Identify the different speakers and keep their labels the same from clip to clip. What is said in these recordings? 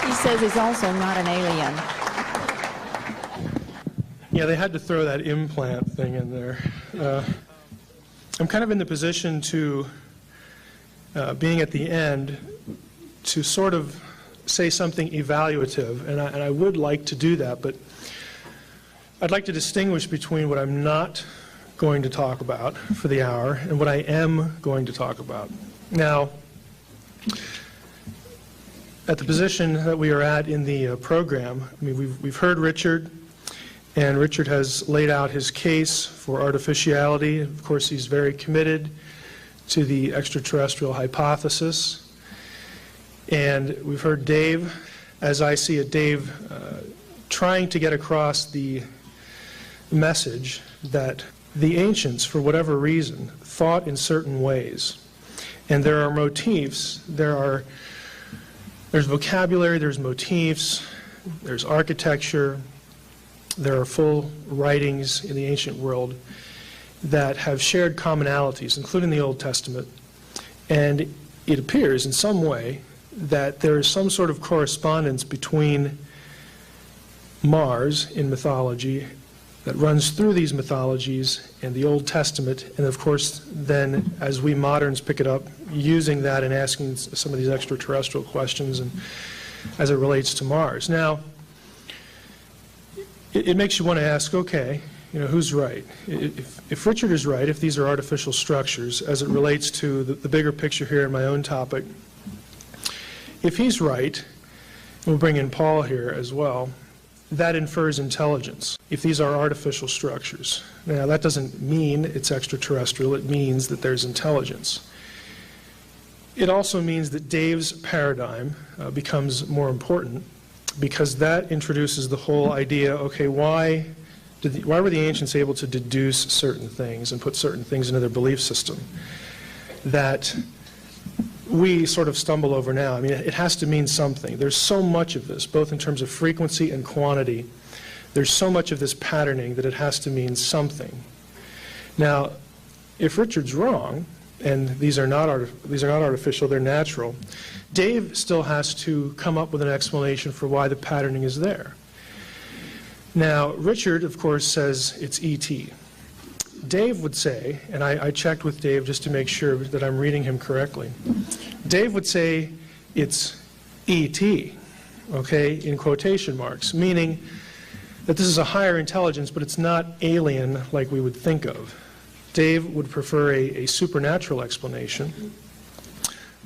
Speaker 1: He says he's also not an alien.
Speaker 2: Yeah, they had to throw that implant thing in there. I'm kind of in the position to, being at the end, to sort of say something evaluative, and I would like to do that, but I'd like to distinguish between what I'm not going to talk about for the hour and what I am going to talk about. Now, at the position that we are at in the program, I mean, we've heard Richard, and Richard has laid out his case for artificiality. Of course, he's very committed to the extraterrestrial hypothesis. And we've heard Dave, as I see it, Dave trying to get across the message that the ancients, for whatever reason, thought in certain ways. And there are motifs, there's vocabulary, there's motifs, there's architecture, there are full writings in the ancient world that have shared commonalities, including the Old Testament. And it appears in some way that there is some sort of correspondence between Mars in mythology that runs through these mythologies and the Old Testament, and of course then as we moderns pick it up, using that and asking some of these extraterrestrial questions and as it relates to Mars. Now, it makes you want to ask, okay, you know, who's right? If Richard is right, if these are artificial structures as it relates to the bigger picture here in my own topic, if he's right, we'll bring in Paul here as well, that infers intelligence, if these are artificial structures. Now, that doesn't mean it's extraterrestrial, it means that there's intelligence. It also means that Dave's paradigm becomes more important, because that introduces the whole idea, okay, why were the ancients able to deduce certain things and put certain things into their belief system that we sort of stumble over now? I mean, it has to mean something. There's so much of this, both in terms of frequency and quantity. There's so much of this patterning that it has to mean something. Now, if Richard's wrong, and these are not artificial, they're natural, Dave still has to come up with an explanation for why the patterning is there. Now, Richard, of course, says it's ET. Dave would say, and I checked with Dave just to make sure that I'm reading him correctly, Dave would say it's ET, okay, in quotation marks, meaning that this is a higher intelligence, but it's not alien like we would think of. Dave would prefer a supernatural explanation.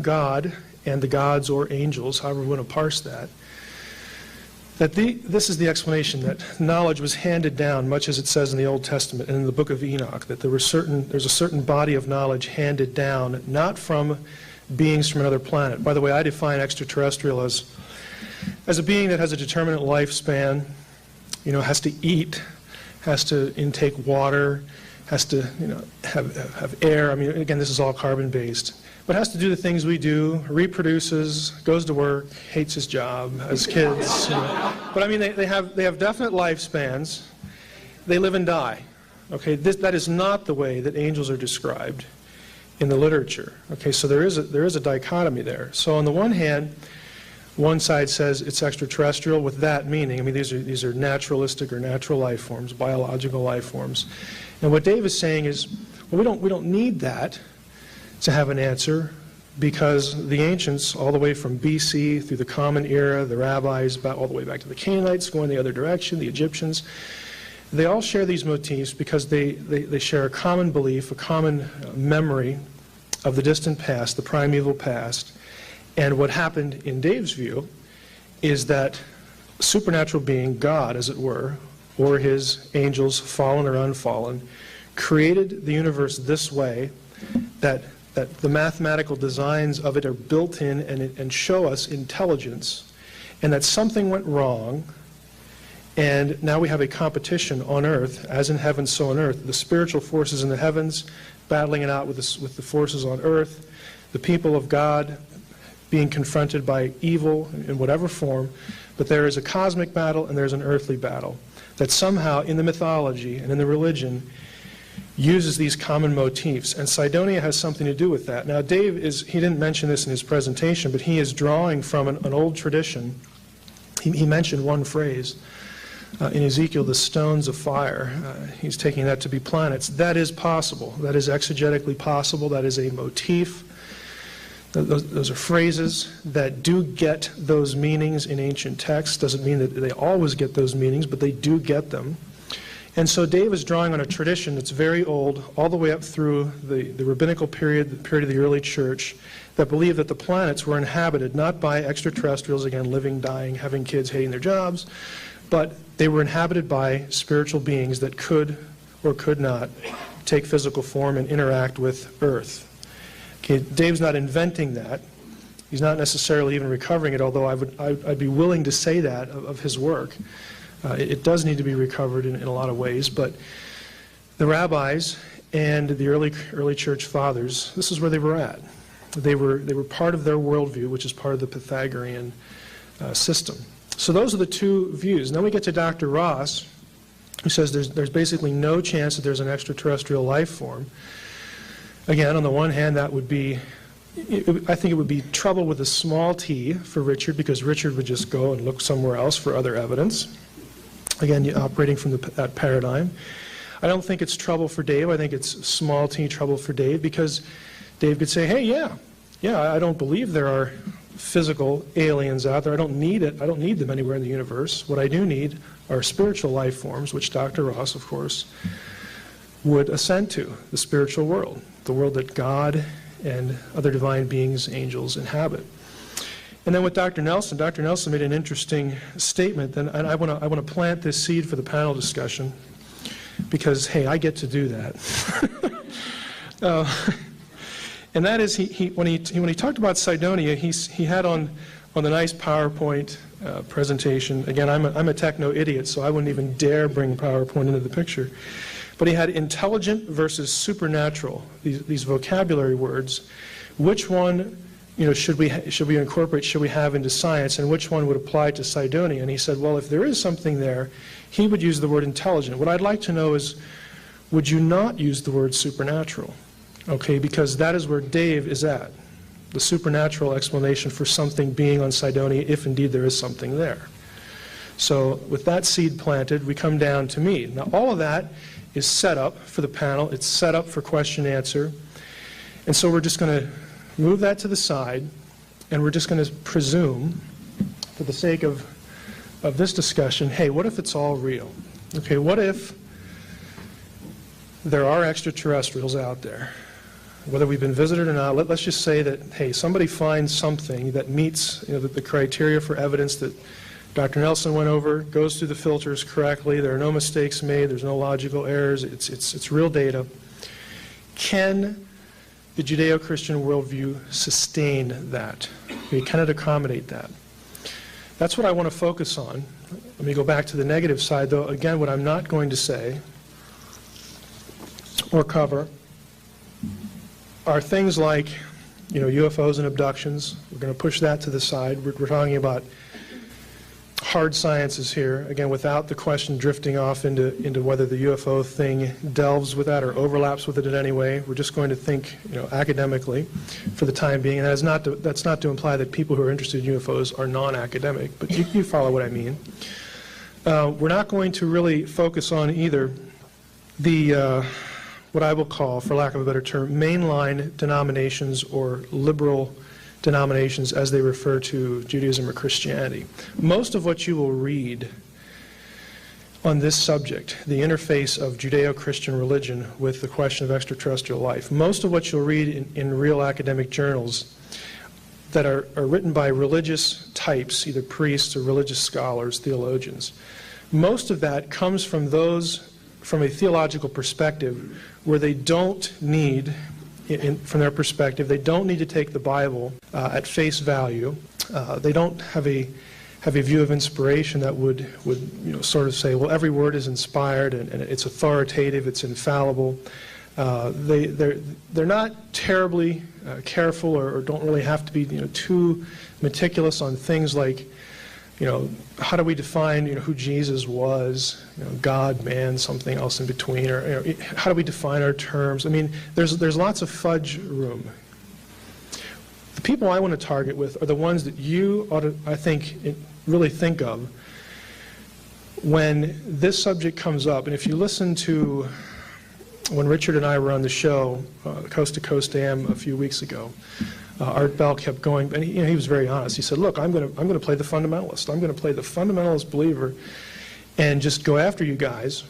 Speaker 2: God and the gods or angels, however we want to parse that, this is the explanation, that knowledge was handed down, much as it says in the Old Testament and in the book of Enoch, that there's a certain body of knowledge handed down, not from beings from another planet. By the way, I define extraterrestrial as a being that has a determinate lifespan, you know, has to eat, has to intake water, has to, you know, have air. I mean, again, this is all carbon-based. But has to do the things we do, reproduces, goes to work, hates his job, has kids. You know. But I mean, they have definite lifespans. They live and die. Okay, that is not the way that angels are described in the literature. Okay, so there is a dichotomy there. So on the one hand, one side says it's extraterrestrial with that meaning. I mean, these are naturalistic or natural life forms, biological life forms. And what Dave is saying is, well, we don't need that to have an answer, because the ancients, all the way from BC through the Common Era, the rabbis, all the way back to the Canaanites, going the other direction, the Egyptians, they all share these motifs because they share a common belief, a common memory of the distant past, the primeval past. And what happened in Dave's view is that supernatural being, God as it were, or his angels, fallen or unfallen, created the universe this way, that the mathematical designs of it are built in and show us intelligence, and that something went wrong, and now we have a competition on earth, as in heaven so on earth, the spiritual forces in the heavens battling it out with the forces on earth, the people of God being confronted by evil in whatever form, but there is a cosmic battle and there's an earthly battle, that somehow in the mythology and in the religion uses these common motifs, and Cydonia has something to do with that. Now, Dave he didn't mention this in his presentation, but he is drawing from an old tradition. He mentioned one phrase in Ezekiel, the stones of fire. He's taking that to be planets. That is possible. That is exegetically possible. That is a motif. Those are phrases that do get those meanings in ancient texts. Doesn't mean that they always get those meanings, but they do get them. And so Dave is drawing on a tradition that's very old, all the way up through the rabbinical period, the period of the early church, that believed that the planets were inhabited not by extraterrestrials, again, living, dying, having kids, hating their jobs, but they were inhabited by spiritual beings that could or could not take physical form and interact with Earth. Okay, Dave's not inventing that. He's not necessarily even recovering it, although I'd be willing to say that of his work. It does need to be recovered in a lot of ways, but the rabbis and the early church fathers, this is where they were at. They were part of their worldview, which is part of the Pythagorean system. So those are the two views. And then we get to Dr. Ross, who says there's basically no chance that there's an extraterrestrial life form. Again, on the one hand, that would be, I think it would be trouble with a small t for Richard, because Richard would just go and look somewhere else for other evidence. Again, operating from that paradigm. I don't think it's trouble for Dave. I think it's small t trouble for Dave, because Dave could say, hey, yeah, I don't believe there are physical aliens out there. I don't need it. I don't need them anywhere in the universe. What I do need are spiritual life forms, which Dr. Ross, of course, would assent to, the spiritual world, the world that God and other divine beings, angels, inhabit. And then with Dr. Nelson made an interesting statement, and I want to plant this seed for the panel discussion, because, hey, I get to do that. And that is, when he talked about Cydonia, he had on the nice PowerPoint presentation. Again, I'm a techno idiot, so I wouldn't even dare bring PowerPoint into the picture. But he had intelligent versus supernatural, these vocabulary words. Which one, should we incorporate, should we have into science, and which one would apply to Cydonia? And he said, well, if there is something there, he would use the word intelligent. What I'd like to know is, would you not use the word supernatural? Okay, because that is where Dave is at, the supernatural explanation for something being on Cydonia, if indeed there is something there. So with that seed planted, we come down to me. Now, all of that is set up for the panel. It's set up for question and answer. And so we're just going to move that to the side, and we're just going to presume, for the sake of this discussion, hey, what if it's all real? Okay, what if there are extraterrestrials out there? Whether we've been visited or not, let's just say that, hey, somebody finds something that meets the criteria for evidence that Dr. Nelson went over, goes through the filters correctly, there are no mistakes made, there's no logical errors, it's real data. Can the Judeo-Christian worldview sustain that? Can it accommodate that? That's what I want to focus on. Let me go back to the negative side, though. Again, what I'm not going to say or cover are things like, UFOs and abductions. We're going to push that to the side. We're talking about hard sciences here, again, without the question drifting off into whether the UFO thing delves with that or overlaps with it in any way. We're just going to think, academically for the time being. And that's not to imply that people who are interested in UFOs are non-academic, but you follow what I mean. We're not going to really focus on either the what I will call, for lack of a better term, mainline denominations or liberal denominations as they refer to Judaism or Christianity. Most of what you will read on this subject, the interface of Judeo-Christian religion with the question of extraterrestrial life, most of what you'll read in real academic journals that are written by religious types, either priests or religious scholars, theologians, most of that comes from a theological perspective where they don't need, from their perspective, they don't need to take the Bible at face value. They don't have a view of inspiration that would sort of say, well, every word is inspired and it's authoritative, it's infallible. They're not terribly careful or don't really have to be too meticulous on things like how do we define, who Jesus was, God, man, something else in between, or how do we define our terms? I mean, there's lots of fudge room. The people I want to target with are the ones that you ought to, I think, really think of when this subject comes up. And if you listen to when Richard and I were on the show, Coast to Coast AM, a few weeks ago, Art Bell kept going, and he was very honest. He said, look, I'm going to play the fundamentalist. I'm going to play the fundamentalist believer and just go after you guys.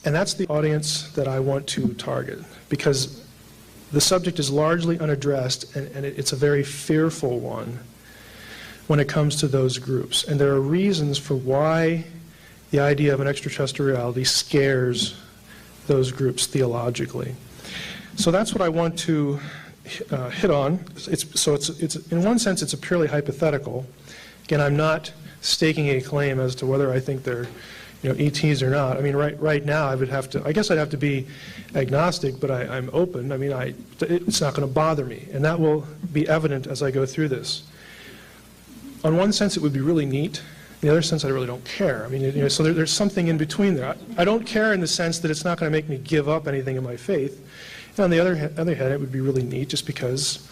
Speaker 2: And that's the audience that I want to target, because the subject is largely unaddressed, and it's a very fearful one when it comes to those groups. And there are reasons for why the idea of an extraterrestrial reality scares those groups theologically. So that's what I want to hit on. It's in one sense, it's a purely hypothetical. Again, I'm not staking a claim as to whether I think they're ETs or not. I mean, right now, I guess I'd have to be agnostic, but I'm open. I mean, it's not going to bother me, and that will be evident as I go through this. On one sense, it would be really neat. In the other sense, I really don't care. I mean, so there's something in between there. I don't care in the sense that it's not going to make me give up anything in my faith. And on the other hand, it would be really neat just because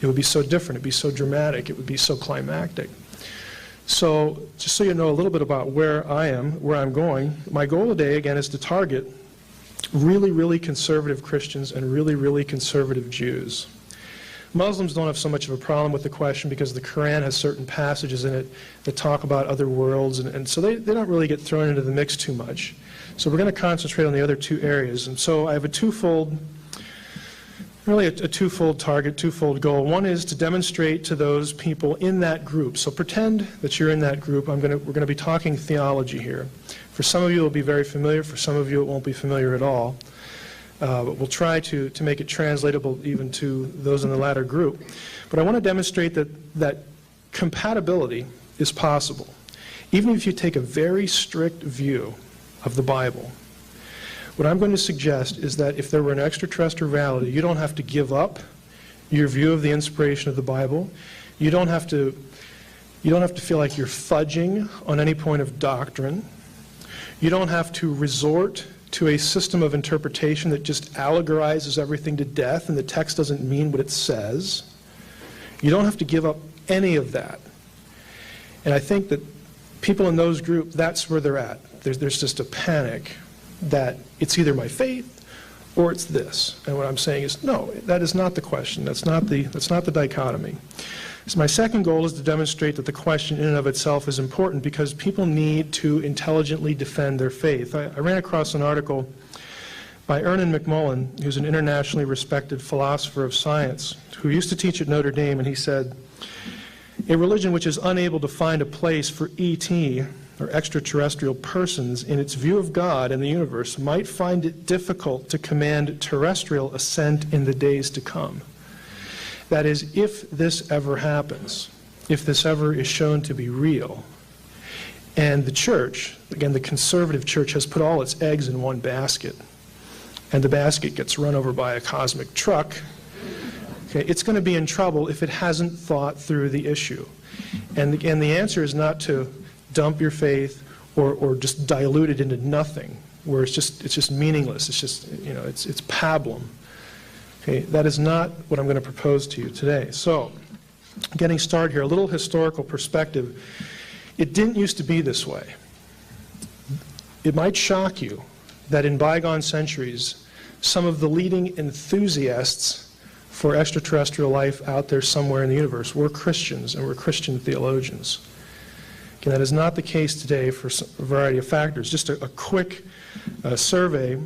Speaker 2: it would be so different. It would be so dramatic. It would be so climactic. So just so you know a little bit about where I am, where I'm going, my goal today, again, is to target really, really conservative Christians and really, really conservative Jews. Muslims don't have so much of a problem with the question because the Quran has certain passages in it that talk about other worlds, and so they don't really get thrown into the mix too much. So we're going to concentrate on the other two areas. And so I have a twofold target, twofold goal. One is to demonstrate to those people in that group. So pretend that you're in that group. We're going to be talking theology here. For some of you, it will be very familiar. For some of you, it won't be familiar at all. But we'll try to make it translatable even to those in the latter group. But I want to demonstrate that compatibility is possible. Even if you take a very strict view of the Bible, what I'm going to suggest is that if there were an extraterrestrial reality, you don't have to give up your view of the inspiration of the Bible. You don't have to feel like you're fudging on any point of doctrine. You don't have to resort to a system of interpretation that just allegorizes everything to death and the text doesn't mean what it says. You don't have to give up any of that. And I think that people in those groups, that's where they're at. There's just a panic that it's either my faith or it's this. And what I'm saying is, no, that is not the question. That's not the dichotomy. So my second goal is to demonstrate that the question in and of itself is important because people need to intelligently defend their faith. I ran across an article by Ernan McMullen, who's an internationally respected philosopher of science, who used to teach at Notre Dame, and he said, a religion which is unable to find a place for ET, or extraterrestrial persons, in its view of God and the universe, might find it difficult to command terrestrial assent in the days to come. That is, if this ever happens, if this ever is shown to be real, and the church, again, the conservative church, has put all its eggs in one basket, and the basket gets run over by a cosmic truck, okay, it's going to be in trouble if it hasn't thought through the issue. And the answer is not to dump your faith or just dilute it into nothing, where it's just meaningless. It's just, it's pablum. Okay, that is not what I'm going to propose to you today. So, getting started here, a little historical perspective. It didn't used to be this way. It might shock you that in bygone centuries, some of the leading enthusiasts for extraterrestrial life out there somewhere in the universe were Christians and were Christian theologians. Again, that is not the case today for a variety of factors. Just a quick survey.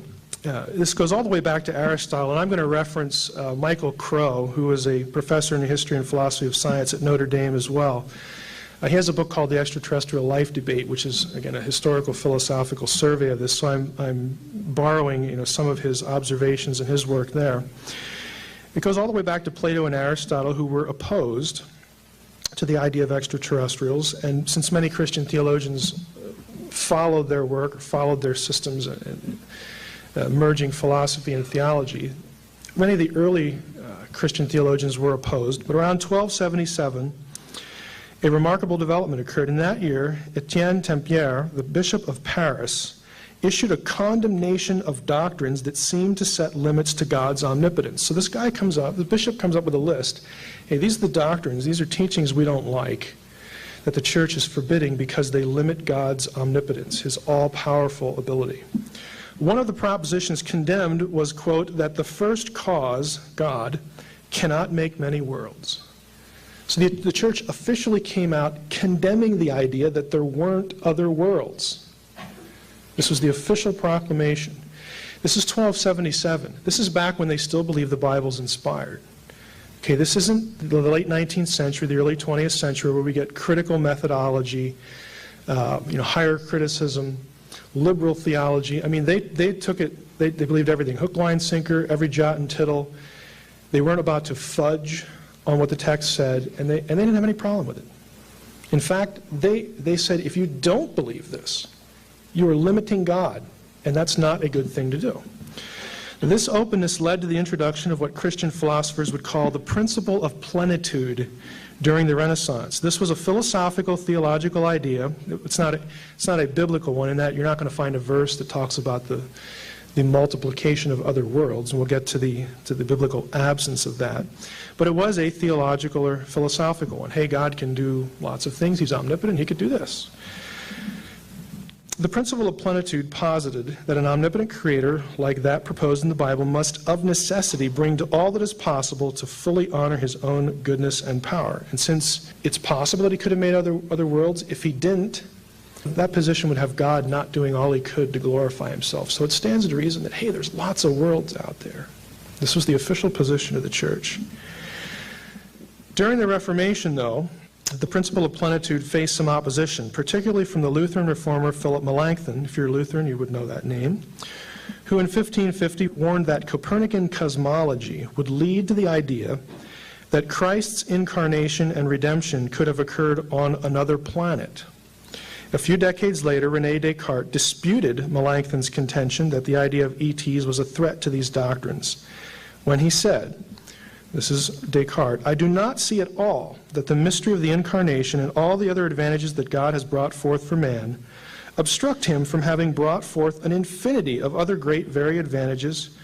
Speaker 2: This goes all the way back to Aristotle, and I'm going to reference Michael Crow, who is a professor in the history and philosophy of science at Notre Dame as well. He has a book called The Extraterrestrial Life Debate, which is, again, a historical philosophical survey of this, so I'm borrowing some of his observations and his work there. It goes all the way back to Plato and Aristotle, who were opposed to the idea of extraterrestrials, and since many Christian theologians followed their work, followed their systems, merging philosophy and theology, many of the early Christian theologians were opposed, but around 1277, A remarkable development occurred. In that year, Etienne Tempier, the Bishop of Paris, issued a condemnation of doctrines that seemed to set limits to God's omnipotence. So this guy comes up, the bishop comes up with a list. Hey, these are the doctrines, these are teachings we don't like, that the church is forbidding because they limit God's omnipotence, his all-powerful ability. One of the propositions condemned was, quote, that the first cause, God, cannot make many worlds. So the church officially came out condemning the idea that there weren't other worlds. This was the official proclamation. This is 1277. This is back when they still believe the Bible's inspired. Okay, this isn't the late 19th century, the early 20th century, where we get critical methodology, higher criticism, liberal theology. I mean, they took it, they believed everything. Hook, line, sinker, every jot and tittle. They weren't about to fudge on what the text said, and they didn't have any problem with it. In fact, they said, if you don't believe this, you are limiting God, and that's not a good thing to do. This openness led to the introduction of what Christian philosophers would call the principle of plenitude during the Renaissance. This was a philosophical, theological idea. It's not a biblical one in that you're not going to find a verse that talks about the multiplication of other worlds, and we'll get to the biblical absence of that. But it was a theological or philosophical one. Hey, God can do lots of things. He's omnipotent. He could do this. The principle of plenitude posited that an omnipotent creator, like that proposed in the Bible, must of necessity bring to all that is possible to fully honor his own goodness and power. And since it's possible that he could have made other worlds, if he didn't, that position would have God not doing all he could to glorify himself. So it stands to reason that, hey, there's lots of worlds out there. This was the official position of the church. During the Reformation, though, the principle of plenitude faced some opposition, particularly from the Lutheran reformer Philip Melanchthon. If you're Lutheran, you would know that name, who in 1550 warned that Copernican cosmology would lead to the idea that Christ's incarnation and redemption could have occurred on another planet. A few decades later, René Descartes disputed Melanchthon's contention that the idea of ETs was a threat to these doctrines, when he said, this is Descartes, I do not see at all that the mystery of the incarnation and all the other advantages that God has brought forth for man obstruct him from having brought forth an infinity of other great very advantages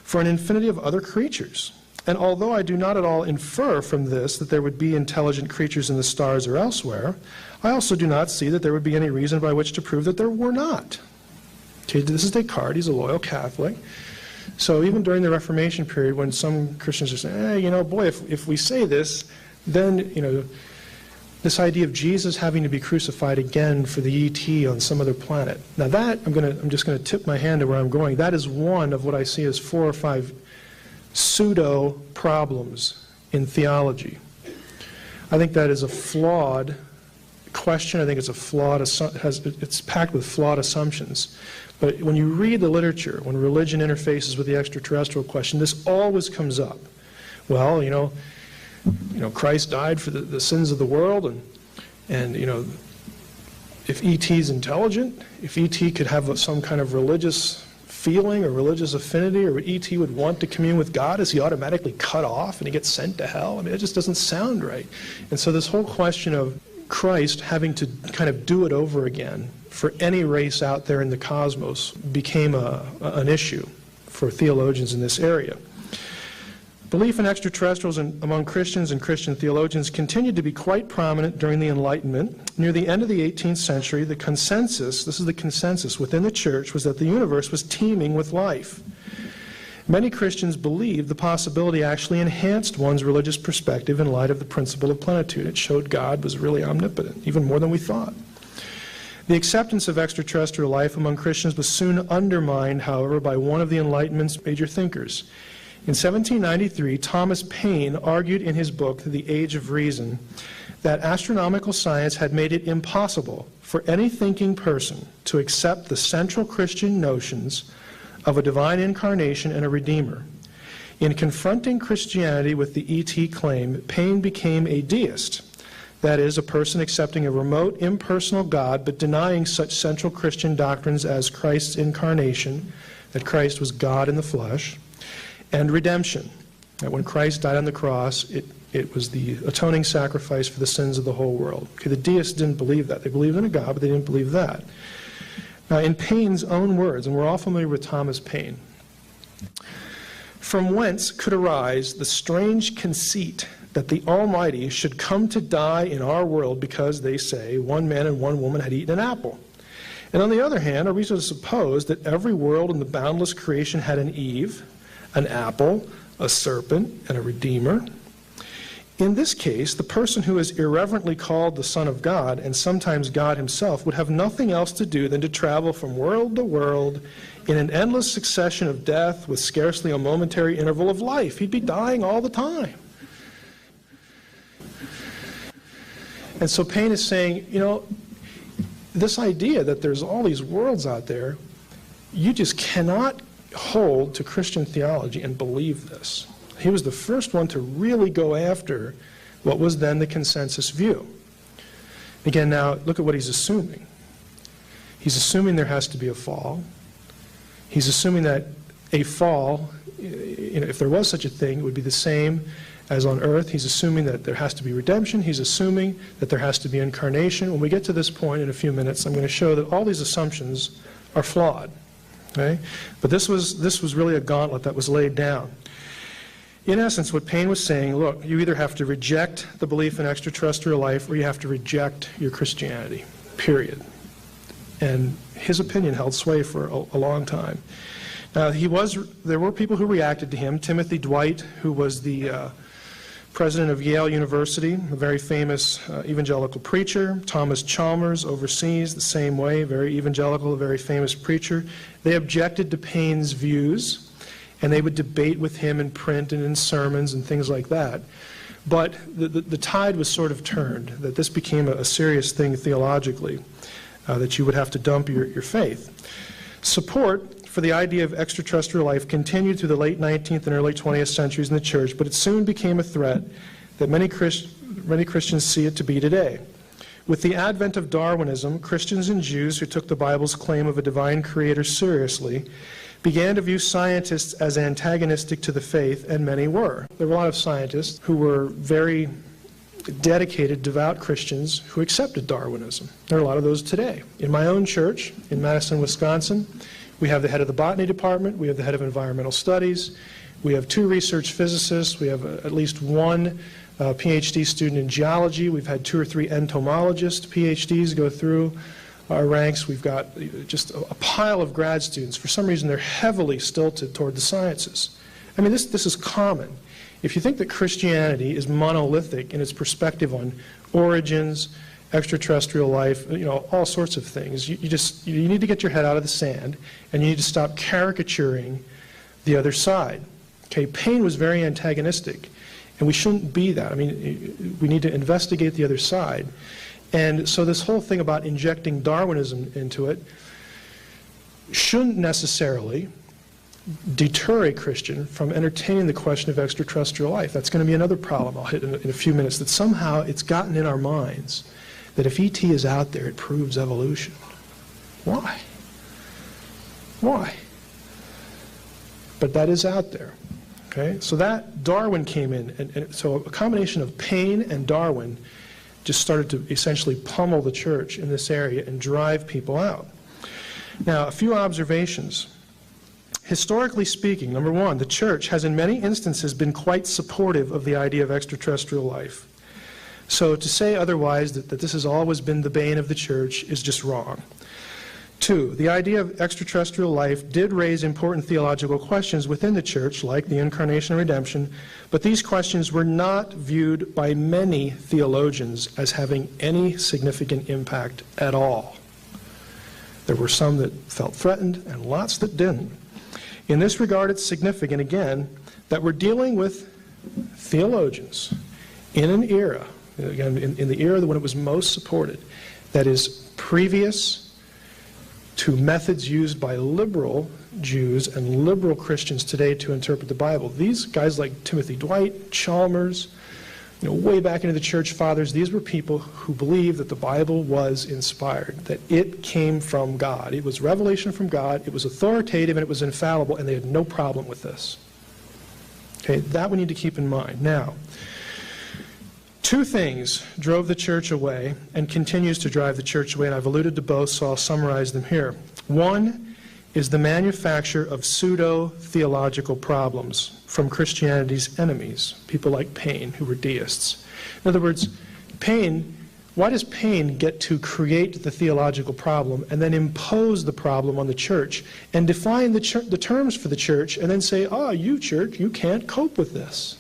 Speaker 2: for an infinity of other creatures. And although I do not at all infer from this that there would be intelligent creatures in the stars or elsewhere, I also do not see that there would be any reason by which to prove that there were not. Okay, this is Descartes, he's a loyal Catholic. So even during the Reformation period, when some Christians are saying, hey, boy, if we say this, then, this idea of Jesus having to be crucified again for the ET on some other planet. Now that, I'm just going to tip my hand to where I'm going. That is one of what I see as 4 or 5 pseudo problems in theology. I think that is a flawed question. I think it's it's packed with flawed assumptions. But when you read the literature, when religion interfaces with the extraterrestrial question, this always comes up. Well, Christ died for the sins of the world, and if ET is intelligent, if ET could have some kind of religious feeling or religious affinity, or ET would want to commune with God, is he automatically cut off and he gets sent to hell? I mean, it just doesn't sound right. And so this whole question of Christ having to kind of do it over again for any race out there in the cosmos became an issue for theologians in this area. Belief in extraterrestrials among Christians and Christian theologians continued to be quite prominent during the Enlightenment. Near the end of the 18th century, the consensus, this is the consensus within the church, was that the universe was teeming with life. Many Christians believed the possibility actually enhanced one's religious perspective in light of the principle of plenitude. It showed God was really omnipotent, even more than we thought. The acceptance of extraterrestrial life among Christians was soon undermined, however, by one of the Enlightenment's major thinkers. In 1793, Thomas Paine argued in his book, The Age of Reason, that astronomical science had made it impossible for any thinking person to accept the central Christian notions of a divine incarnation and a redeemer. In confronting Christianity with the ET claim, Paine became a deist, that is, a person accepting a remote, impersonal God, but denying such central Christian doctrines as Christ's incarnation, that Christ was God in the flesh, and redemption. That when Christ died on the cross, it was the atoning sacrifice for the sins of the whole world. Okay, the deists didn't believe that. They believed in a God, but they didn't believe that. Now, in Paine's own words, and we're all familiar with Thomas Paine, from whence could arise the strange conceit that the Almighty should come to die in our world because, they say, one man and one woman had eaten an apple? And on the other hand, are we to suppose that every world in the boundless creation had an Eve, an apple, a serpent, and a Redeemer? In this case, the person who is irreverently called the Son of God, and sometimes God himself, would have nothing else to do than to travel from world to world in an endless succession of death with scarcely a momentary interval of life. He'd be dying all the time. And so Paine is saying, you know, this idea that there's all these worlds out there, you just cannot hold to Christian theology and believe this. He was the first one to really go after what was then the consensus view. Again, now, look at what he's assuming. He's assuming there has to be a fall. He's assuming that a fall, you know, if there was such a thing, it would be the same as on earth. He's assuming that there has to be redemption. He's assuming that there has to be incarnation. When we get to this point in a few minutes, I'm going to show that all these assumptions are flawed. Okay? But this was really a gauntlet that was laid down. In essence, what Paine was saying, look, you either have to reject the belief in extraterrestrial life or you have to reject your Christianity, period. And his opinion held sway for a long time. Now, there were people who reacted to him. Timothy Dwight, who was the president of Yale University, a very famous evangelical preacher. Thomas Chalmers, overseas, the same way, very evangelical, a very famous preacher. They objected to Paine's views, and they would debate with him in print and in sermons and things like that. But the tide was sort of turned, that this became a serious thing theologically, that you would have to dump your faith. Support for the idea of extraterrestrial life continued through the late 19th and early 20th centuries in the church, but it soon became a threat that many Christians see it to be today. With the advent of Darwinism, Christians and Jews who took the Bible's claim of a divine creator seriously began to view scientists as antagonistic to the faith, and many were. There were a lot of scientists who were very dedicated, devout Christians who accepted Darwinism. There are a lot of those today. In my own church, in Madison, Wisconsin, we have the head of the botany department, we have the head of environmental studies, we have 2 research physicists, we have at least 1 PhD student in geology, we've had 2 or 3 entomologists, PhDs go through our ranks, we've got just a pile of grad students. For some reason, they're heavily stilted toward the sciences. I mean, this is common. If you think that Christianity is monolithic in its perspective on origins, extraterrestrial life, you know, all sorts of things, you need to get your head out of the sand, and you need to stop caricaturing the other side. Okay, Paine was very antagonistic, and we shouldn't be that. I mean, we need to investigate the other side. And so this whole thing about injecting Darwinism into it shouldn't necessarily deter a Christian from entertaining the question of extraterrestrial life. That's going to be another problem I'll hit in a few minutes, that somehow it's gotten in our minds that if ET is out there, it proves evolution. Why? Why? But that is out there. Okay? So that Darwin came in, and so a combination of Paine and Darwin just started to essentially pummel the church in this area and drive people out. Now, a few observations. Historically speaking, number one, the church has in many instances been quite supportive of the idea of extraterrestrial life. So to say otherwise, that this has always been the bane of the church, is just wrong. Two, the idea of extraterrestrial life did raise important theological questions within the church, like the incarnation and redemption, but these questions were not viewed by many theologians as having any significant impact at all. There were some that felt threatened and lots that didn't. In this regard, it's significant, again, that we're dealing with theologians in an era, again, in the era when it was most supported, that is previous to methods used by liberal Jews and liberal Christians today to interpret the Bible. These guys like Timothy Dwight, Chalmers, way back into the church fathers, these were people who believed that the Bible was inspired, that it came from God. It was revelation from God, it was authoritative, and it was infallible, and they had no problem with this. Okay, that we need to keep in mind. Now, two things drove the church away and continues to drive the church away, and I've alluded to both, so I'll summarize them here. One is the manufacture of pseudo-theological problems from Christianity's enemies, people like Paine, who were deists. In other words, why does Paine get to create the theological problem and then impose the problem on the church and define the terms for the church and then say, you church, you can't cope with this?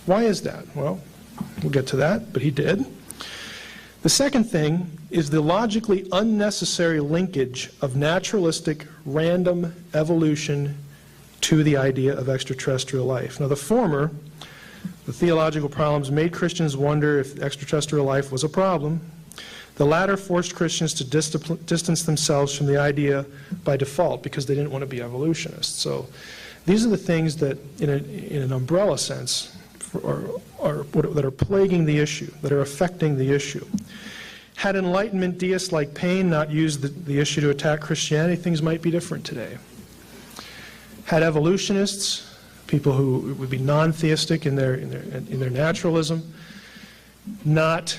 Speaker 2: Why is that? Well, we'll get to that, but he did. The second thing is the logically unnecessary linkage of naturalistic random evolution to the idea of extraterrestrial life. Now, the former, the theological problems, made Christians wonder if extraterrestrial life was a problem. The latter forced Christians to distance themselves from the idea by default because they didn't want to be evolutionists. So these are the things that, in an umbrella sense, that are plaguing the issue, that are affecting the issue. Had Enlightenment deists like Paine not used the issue to attack Christianity, things might be different today. Had evolutionists, people who would be non-theistic in their naturalism, not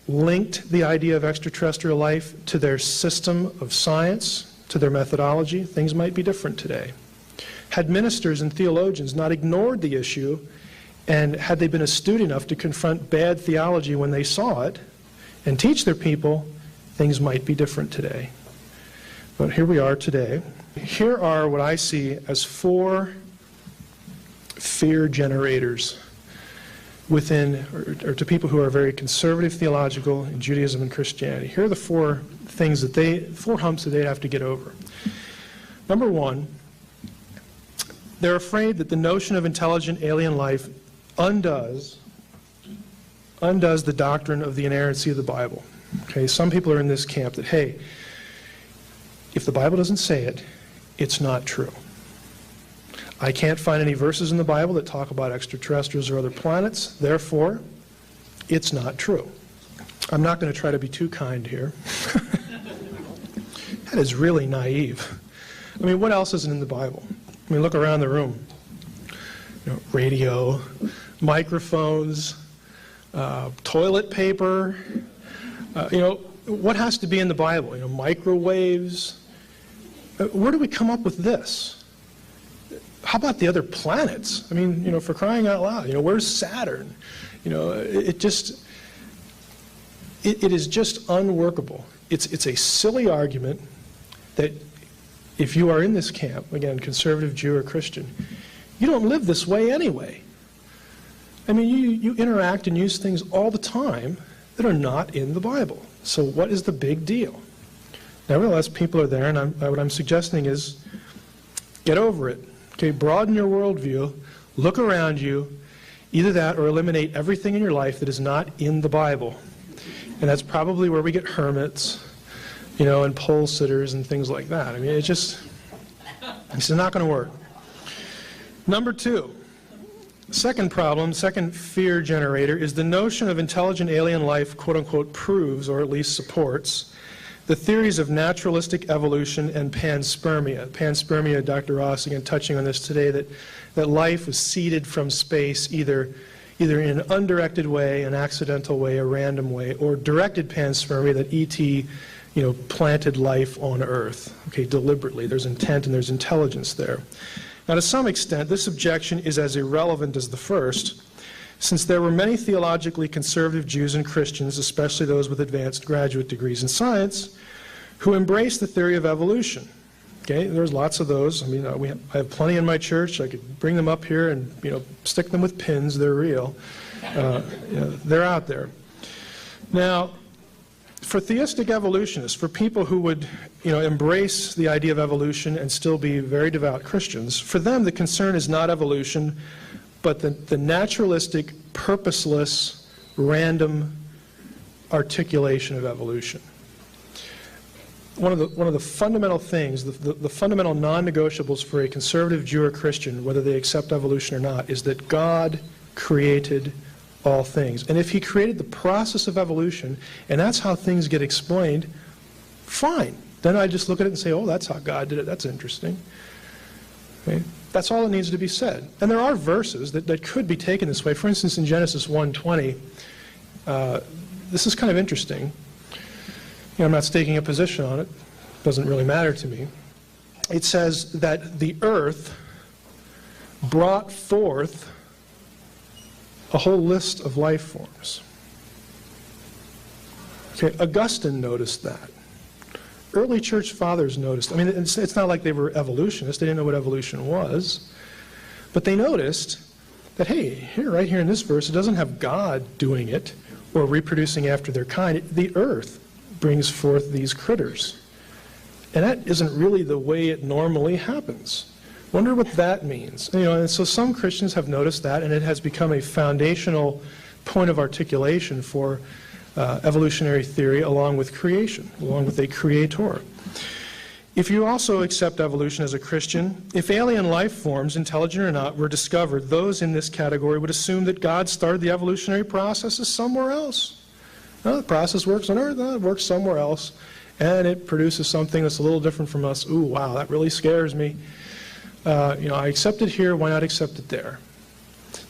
Speaker 2: linked the idea of extraterrestrial life to their system of science, to their methodology, things might be different today. Had ministers and theologians not ignored the issue, and had they been astute enough to confront bad theology when they saw it and teach their people, things might be different today. But here we are today. Here are what I see as 4 fear generators within, or to people who are very conservative theological in Judaism and Christianity. Here are the 4 things that 4 humps that they have to get over. Number 1, they're afraid that the notion of intelligent alien life undoes the doctrine of the inerrancy of the Bible. Okay, some people are in this camp that, hey, if the Bible doesn't say it, it's not true. I can't find any verses in the Bible that talk about extraterrestrials or other planets, therefore, it's not true. I'm not going to try to be too kind here. That is really naive. I mean, what else isn't in the Bible? I mean, look around the room. Radio, microphones, toilet paper, what has to be in the Bible? Microwaves. Where do we come up with this? How about the other planets? I mean, for crying out loud, where's Saturn? It is just unworkable. It's a silly argument that if you are in this camp, again, conservative Jew or Christian, you don't live this way anyway. I mean, you interact and use things all the time that are not in the Bible. So what is the big deal? Nevertheless, people are there, and what I'm suggesting is get over it. Okay, broaden your worldview, look around you, either that or eliminate everything in your life that is not in the Bible. And that's probably where we get hermits, and pole sitters and things like that. I mean, it's not going to work. Number 2, second fear generator, is the notion of intelligent alien life, quote-unquote, proves, or at least supports, the theories of naturalistic evolution and panspermia. Panspermia, Dr. Ross, again, touching on this today, that life was seeded from space either in an undirected way, an accidental way, a random way, or directed panspermia, that E.T., planted life on Earth, okay, deliberately. There's intent and there's intelligence there. Now, to some extent, this objection is as irrelevant as the first, since there were many theologically conservative Jews and Christians, especially those with advanced graduate degrees in science, who embraced the theory of evolution. Okay, there's lots of those. I mean, I have plenty in my church. I could bring them up here and stick them with pins. They're real. They're out there. Now, for theistic evolutionists, for people who would embrace the idea of evolution and still be very devout Christians, for them the concern is not evolution, but the naturalistic, purposeless, random articulation of evolution. One of the fundamental things, the fundamental non-negotiables for a conservative Jew or Christian, whether they accept evolution or not, is that God created all things. And if he created the process of evolution, and that's how things get explained, fine. Then I just look at it and say, oh, that's how God did it. That's interesting. Okay? That's all that needs to be said. And there are verses that could be taken this way. For instance, in Genesis 1:20, this is kind of interesting. I'm not staking a position on it. It doesn't really matter to me. It says that the earth brought forth a whole list of life forms. Okay, Augustine noticed that. Early church fathers noticed. I mean, it's not like they were evolutionists. They didn't know what evolution was. But they noticed that, hey, right here in this verse, it doesn't have God doing it or reproducing after their kind. The earth brings forth these critters. And that isn't really the way it normally happens. Wonder what that means. And so some Christians have noticed that, and it has become a foundational point of articulation for evolutionary theory along with creation, along with a creator. If you also accept evolution as a Christian, if alien life forms, intelligent or not, were discovered, those in this category would assume that God started the evolutionary processes somewhere else. No, the process works on Earth, it works somewhere else, and it produces something that's a little different from us. Ooh, wow, that really scares me. I accept it here, why not accept it there?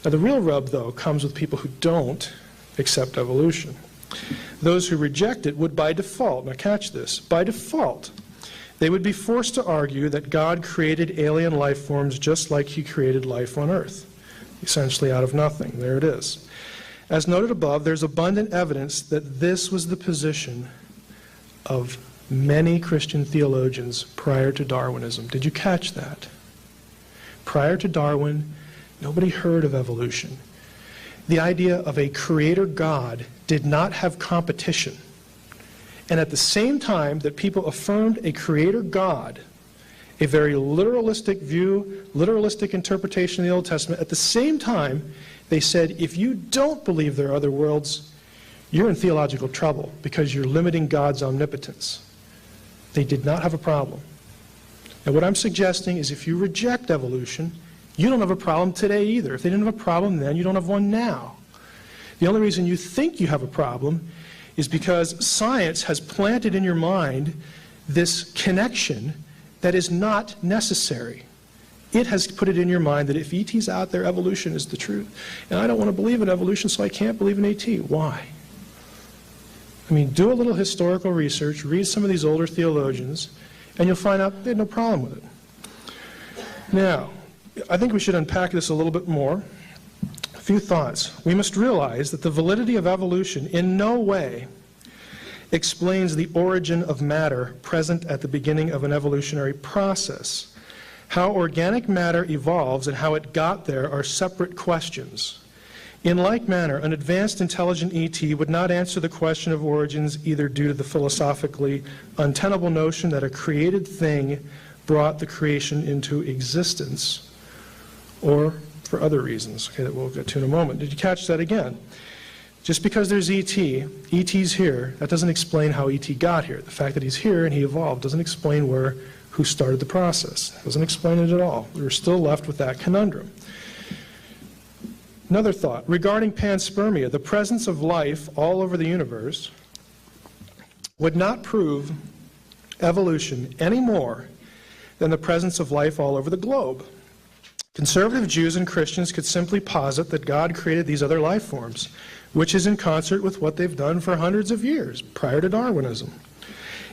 Speaker 2: Now, the real rub, though, comes with people who don't accept evolution. Those who reject it would, by default, now catch this, by default, they would be forced to argue that God created alien life forms just like he created life on Earth, essentially out of nothing. There it is. As noted above, there's abundant evidence that this was the position of many Christian theologians prior to Darwinism. Did you catch that? Prior to Darwin, nobody heard of evolution. The idea of a creator God did not have competition. And at the same time that people affirmed a creator God, a very literalistic view, literalistic interpretation of the Old Testament, at the same time they said, if you don't believe there are other worlds, you're in theological trouble because you're limiting God's omnipotence. They did not have a problem. And what I'm suggesting is if you reject evolution, you don't have a problem today either. If they didn't have a problem then, you don't have one now. The only reason you think you have a problem is because science has planted in your mind this connection that is not necessary. It has put it in your mind that if ET's out there, evolution is the truth. And I don't want to believe in evolution, so I can't believe in ET. Why? I mean, do a little historical research, read some of these older theologians, and you'll find out they had no problem with it. Now, I think we should unpack this a little bit more. A few thoughts. We must realize that the validity of evolution in no way explains the origin of matter present at the beginning of an evolutionary process. How organic matter evolves and how it got there are separate questions. In like manner, an advanced intelligent ET would not answer the question of origins either due to the philosophically untenable notion that a created thing brought the creation into existence, or for other reasons, okay, that we'll get to in a moment. Did you catch that again? Just because there's ET's here, that doesn't explain how ET got here. The fact that he's here and he evolved doesn't explain who started the process. Doesn't explain it at all. We're still left with that conundrum. Another thought, regarding panspermia, the presence of life all over the universe would not prove evolution any more than the presence of life all over the globe. Conservative Jews and Christians could simply posit that God created these other life forms, which is in concert with what they've done for hundreds of years prior to Darwinism.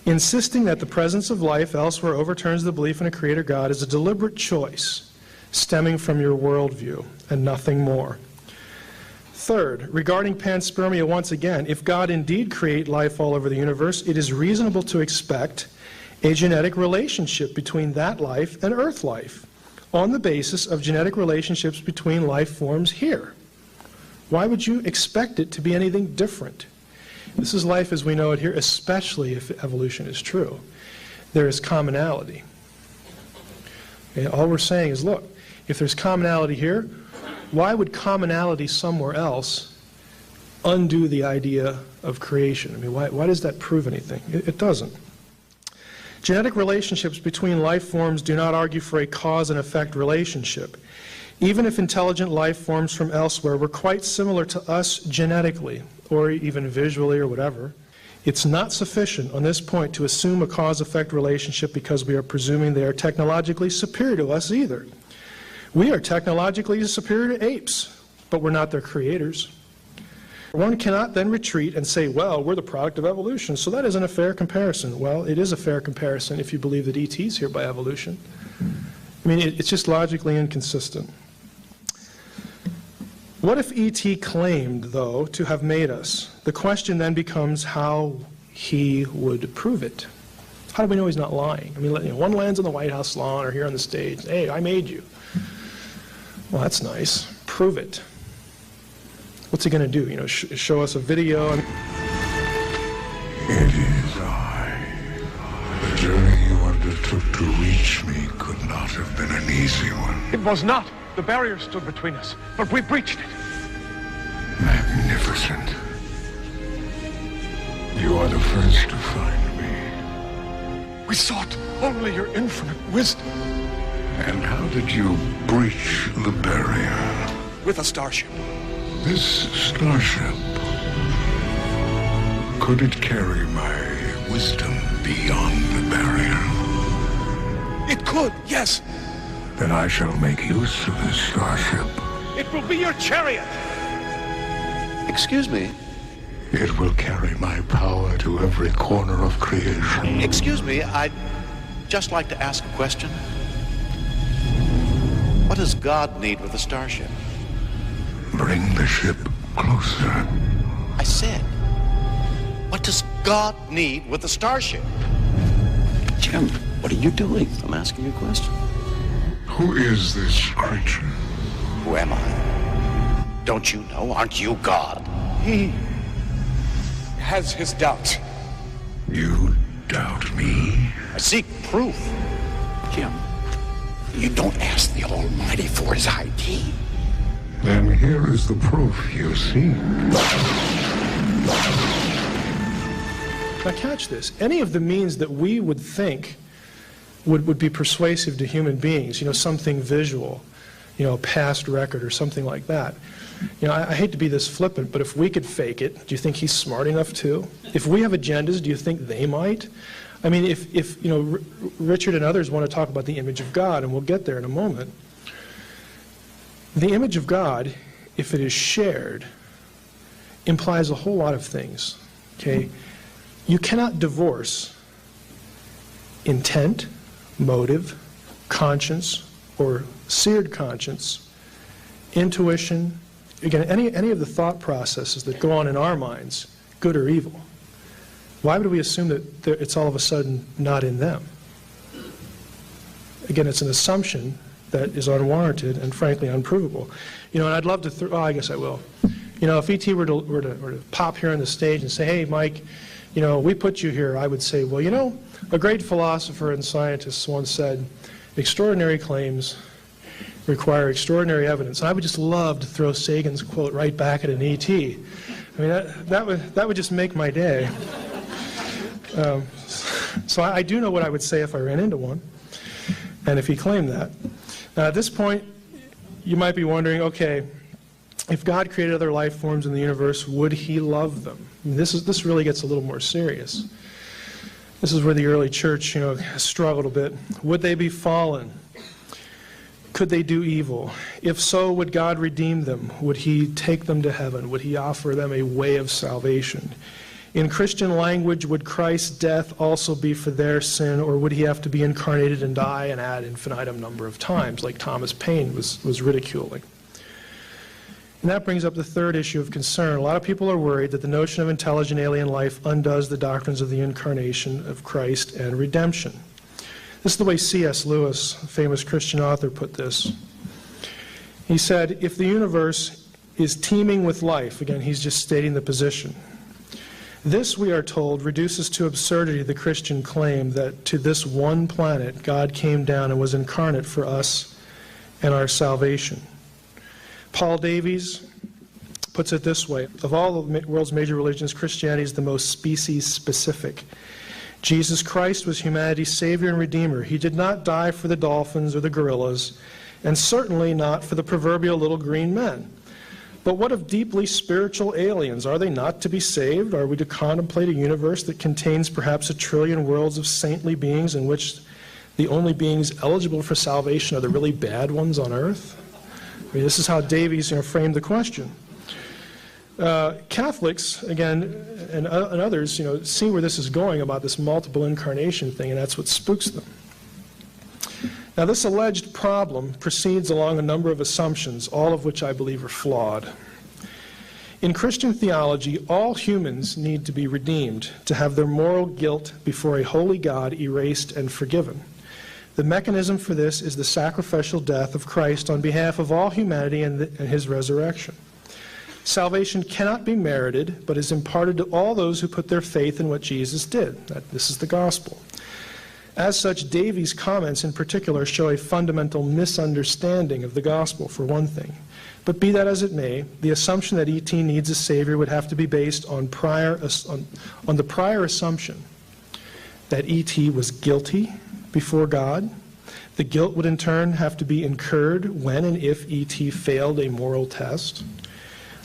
Speaker 2: Insisting that the presence of life elsewhere overturns the belief in a creator God is a deliberate choice stemming from your worldview and nothing more. Third, regarding panspermia once again, if God indeed created life all over the universe, it is reasonable to expect a genetic relationship between that life and Earth life on the basis of genetic relationships between life forms here. Why would you expect it to be anything different? This is life as we know it here, especially if evolution is true. There is commonality. Okay, all we're saying is, look, if there's commonality here, why would commonality somewhere else undo the idea of creation? I mean, why does that prove anything? It doesn't. Genetic relationships between life forms do not argue for a cause and effect relationship. Even if intelligent life forms from elsewhere were quite similar to us genetically, or even visually or whatever, it's not sufficient on this point to assume a cause-effect relationship because we are presuming they are technologically superior to us either. We are technologically superior to apes, but we're not their creators. One cannot then retreat and say, well, we're the product of evolution, so that isn't a fair comparison. Well, it is a fair comparison if you believe that E.T. is here by evolution. I mean, it's just logically inconsistent. What if E.T. claimed, though, to have made us? The question then becomes how he would prove it. How do we know he's not lying? I mean, one lands on the White House lawn or here on the stage. Hey, I made you. Well, that's nice. Prove it. What's he going to do? You know, show us a video?
Speaker 3: It is I. The journey you undertook to reach me could not have been an easy one.
Speaker 4: It was not. The barrier stood between us, but we breached it.
Speaker 3: Magnificent. You are the first to find me.
Speaker 4: We sought only your infinite wisdom.
Speaker 3: And how did you breach the barrier?
Speaker 4: With a starship.
Speaker 3: This starship, could it carry my wisdom beyond the barrier?
Speaker 4: It could, yes.
Speaker 3: Then I shall make use of this starship.
Speaker 4: It will be your chariot.
Speaker 5: Excuse me.
Speaker 3: It will carry my power to every corner of creation.
Speaker 5: Excuse me, I'd just like to ask a question. What does God need with a starship?
Speaker 3: Bring the ship closer.
Speaker 5: I said, what does God need with a starship?
Speaker 6: Jim, what are you doing? I'm asking you a question.
Speaker 3: Who is this creature?
Speaker 5: Who am I? Don't you know? Aren't you God?
Speaker 4: He has his doubts.
Speaker 3: You doubt me?
Speaker 5: I seek proof.
Speaker 6: Jim, you don't ask the Almighty for his ID.
Speaker 3: Then here is the proof you seek.
Speaker 2: Now catch this. Any of the means that we would think would be persuasive to human beings, you know, something visual, you know, a past record or something like that. You know, I hate to be this flippant, but if we could fake it, do you think he's smart enough to? If we have agendas, do you think they might? I mean, if you know, Richard and others want to talk about the image of God, and we'll get there in a moment. The image of God, if it is shared, implies a whole lot of things, okay? You cannot divorce intent, motive, conscience, or seared conscience, intuition, again, any of the thought processes that go on in our minds, good or evil. Why would we assume that it's all of a sudden not in them? Again, it's an assumption that is unwarranted and frankly unprovable. You know, and I'd love to, I guess I will. You know, if E.T. were to pop here on the stage and say, hey, Mike, you know, we put you here, I would say, well, you know, a great philosopher and scientist once said, extraordinary claims require extraordinary evidence. And I would just love to throw Sagan's quote right back at an E.T. I mean, that would just make my day. So I do know what I would say if I ran into one, and if he claimed that. Now, at this point, you might be wondering, okay, if God created other life forms in the universe, would he love them? I mean, this really gets a little more serious. This is where the early church, you know, struggled a bit. Would they be fallen? Could they do evil? If so, would God redeem them? Would he take them to heaven? Would he offer them a way of salvation? In Christian language, would Christ's death also be for their sin, or would he have to be incarnated and die an ad infinitum number of times, like Thomas Paine was ridiculing? And that brings up the third issue of concern. A lot of people are worried that the notion of intelligent alien life undoes the doctrines of the incarnation of Christ and redemption. This is the way C.S. Lewis, a famous Christian author, put this. He said, if the universe is teeming with life, again, he's just stating the position, this, we are told, reduces to absurdity the Christian claim that to this one planet God came down and was incarnate for us and our salvation. Paul Davies puts it this way, of all the world's major religions, Christianity is the most species-specific. Jesus Christ was humanity's Savior and Redeemer. He did not die for the dolphins or the gorillas, and certainly not for the proverbial little green men. But what of deeply spiritual aliens? Are they not to be saved? Are we to contemplate a universe that contains perhaps 1 trillion worlds of saintly beings in which the only beings eligible for salvation are the really bad ones on earth? I mean, this is how Davies framed the question. Catholics, again, and others, see where this is going about this multiple incarnation thing, and that's what spooks them. Now, this alleged problem proceeds along a number of assumptions, all of which I believe are flawed. In Christian theology, all humans need to be redeemed, to have their moral guilt before a holy God erased and forgiven. The mechanism for this is the sacrificial death of Christ on behalf of all humanity and his resurrection. Salvation cannot be merited, but is imparted to all those who put their faith in what Jesus did. This is the gospel. As such, Davies' comments in particular show a fundamental misunderstanding of the gospel, for one thing. But be that as it may, the assumption that E.T. needs a Savior would have to be based on the prior assumption that E.T. was guilty before God. The guilt would in turn have to be incurred when and if E.T. failed a moral test,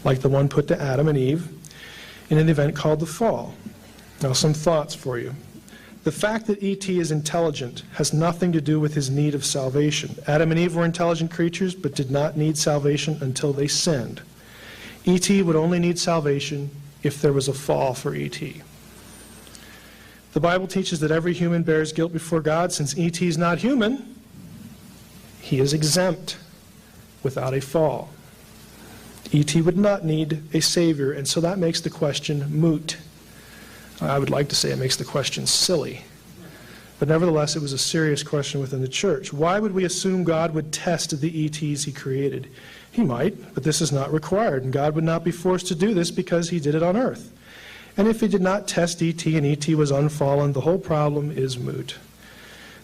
Speaker 2: like the one put to Adam and Eve in an event called the fall. Now, some thoughts for you. The fact that E.T. is intelligent has nothing to do with his need of salvation. Adam and Eve were intelligent creatures, but did not need salvation until they sinned. E.T. would only need salvation if there was a fall for E.T. The Bible teaches that every human bears guilt before God. Since E.T. is not human, he is exempt without a fall. E.T. would not need a Savior, and so that makes the question moot. I would like to say it makes the question silly. But nevertheless, it was a serious question within the church. Why would we assume God would test the ETs he created? He might, but this is not required, and God would not be forced to do this because he did it on earth. And if he did not test ET and ET was unfallen, the whole problem is moot.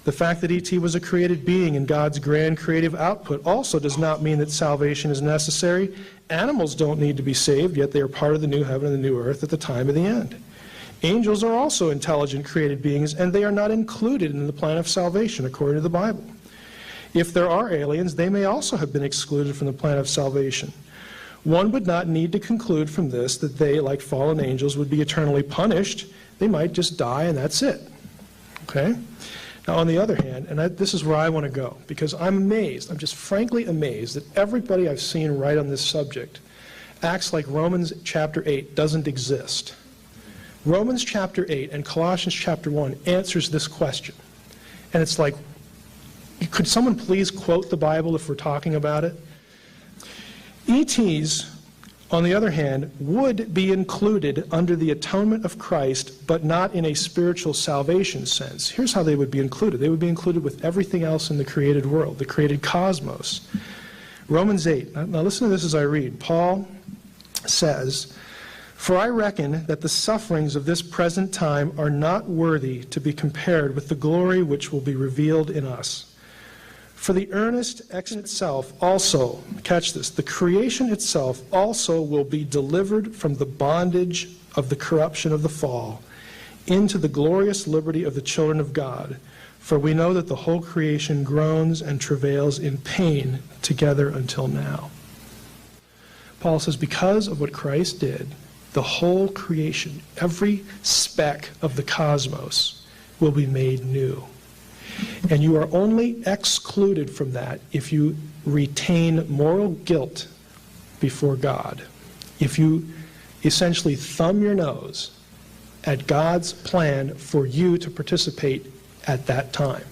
Speaker 2: The fact that ET was a created being in God's grand creative output also does not mean that salvation is necessary. Animals don't need to be saved, yet they are part of the new heaven and the new earth at the time of the end. Angels are also intelligent created beings, and they are not included in the plan of salvation according to the Bible. If there are aliens, they may also have been excluded from the plan of salvation. One would not need to conclude from this that they, like fallen angels, would be eternally punished. They might just die and that's it. Okay? Now, on the other hand, and this is where I want to go, because I'm amazed, I'm just frankly amazed that everybody I've seen write on this subject acts like Romans chapter 8 doesn't exist. Romans chapter 8 and Colossians chapter 1 answers this question. And it's like, could someone please quote the Bible if we're talking about it? ETs, on the other hand, would be included under the atonement of Christ, but not in a spiritual salvation sense. Here's how they would be included. They would be included with everything else in the created world, the created cosmos. Romans 8. Now listen to this as I read. Paul says, "For I reckon that the sufferings of this present time are not worthy to be compared with the glory which will be revealed in us. For the earnest action itself also," catch this, "the creation itself also will be delivered from the bondage of the corruption of the fall into the glorious liberty of the children of God. For we know that the whole creation groans and travails in pain together until now." Paul says, because of what Christ did, the whole creation, every speck of the cosmos, will be made new. And you are only excluded from that if you retain moral guilt before God. If you essentially thumb your nose at God's plan for you to participate at that time.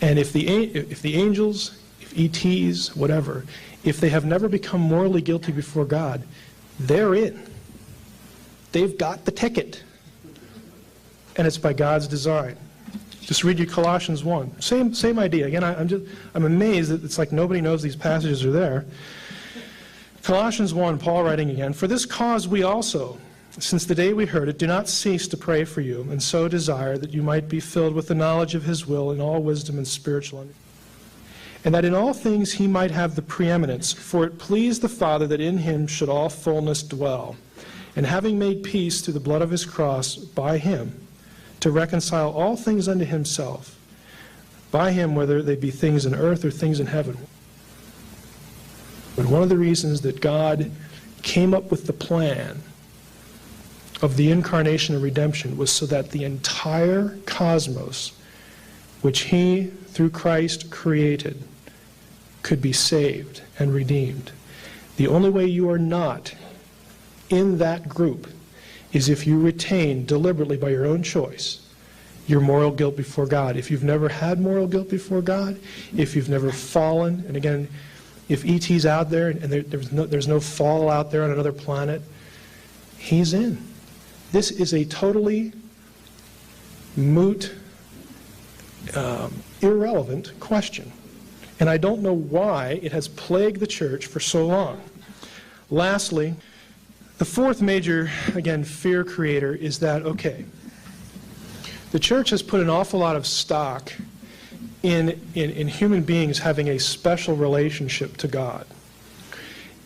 Speaker 2: And if the angels, if ETs, whatever, if they have never become morally guilty before God, they're in. They've got the ticket. And it's by God's design. Just read your Colossians 1. Same idea. Again, I'm amazed that it's like nobody knows these passages are there. Colossians 1, Paul writing again, "For this cause we also, since the day we heard it, do not cease to pray for you, and so desire that you might be filled with the knowledge of his will in all wisdom and spiritual understanding, and that in all things he might have the preeminence. For it pleased the Father that in him should all fullness dwell, and having made peace through the blood of his cross, by him, to reconcile all things unto himself, by him, whether they be things in earth or things in heaven." But one of the reasons that God came up with the plan of the incarnation and redemption was so that the entire cosmos which he, through Christ, created, could be saved and redeemed. The only way you are not in that group is if you retain deliberately by your own choice your moral guilt before God. If you've never had moral guilt before God, if you've never fallen, and again, if E.T.'s out there and there's no fall out there on another planet, he's in. This is a totally moot, irrelevant question. And I don't know why it has plagued the church for so long. Lastly, the fourth major, again, fear creator is that, okay, the church has put an awful lot of stock in human beings having a special relationship to God.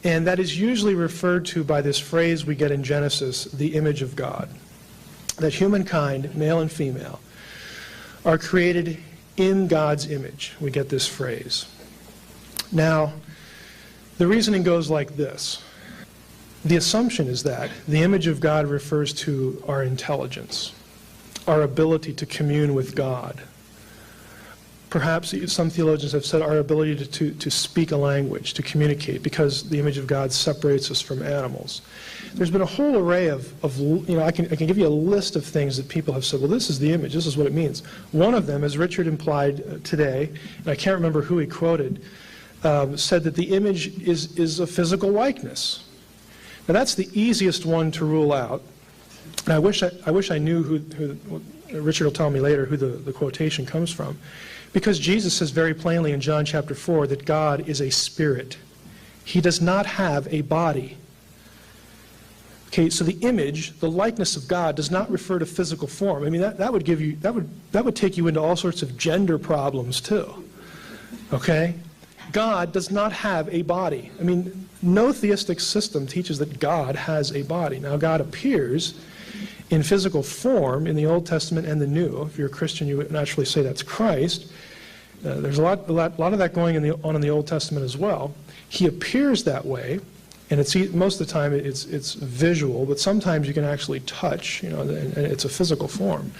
Speaker 2: And that is usually referred to by this phrase we get in Genesis, the image of God. That humankind, male and female, are created in God's image. We get this phrase. Now, the reasoning goes like this. The assumption is that the image of God refers to our intelligence, our ability to commune with God. Perhaps some theologians have said our ability to speak a language, to communicate, because the image of God separates us from animals. There's been a whole array of I can give you a list of things that people have said, well, this is the image, this is what it means. One of them, as Richard implied today, and I can't remember who he quoted, said that the image is a physical likeness. Now that's the easiest one to rule out. And I wish I knew who Richard will tell me later who the quotation comes from. Because Jesus says very plainly in John chapter 4 that God is a spirit. He does not have a body. Okay, so the image, the likeness of God, does not refer to physical form. I mean, that would take you into all sorts of gender problems too. Okay? God does not have a body. I mean, no theistic system teaches that God has a body. Now, God appears in physical form in the Old Testament and the New. If you're a Christian, you would naturally say that's Christ. There's a lot of that going on in the Old Testament as well. He appears that way, and most of the time it's visual, but sometimes you can actually touch, and it's a physical form.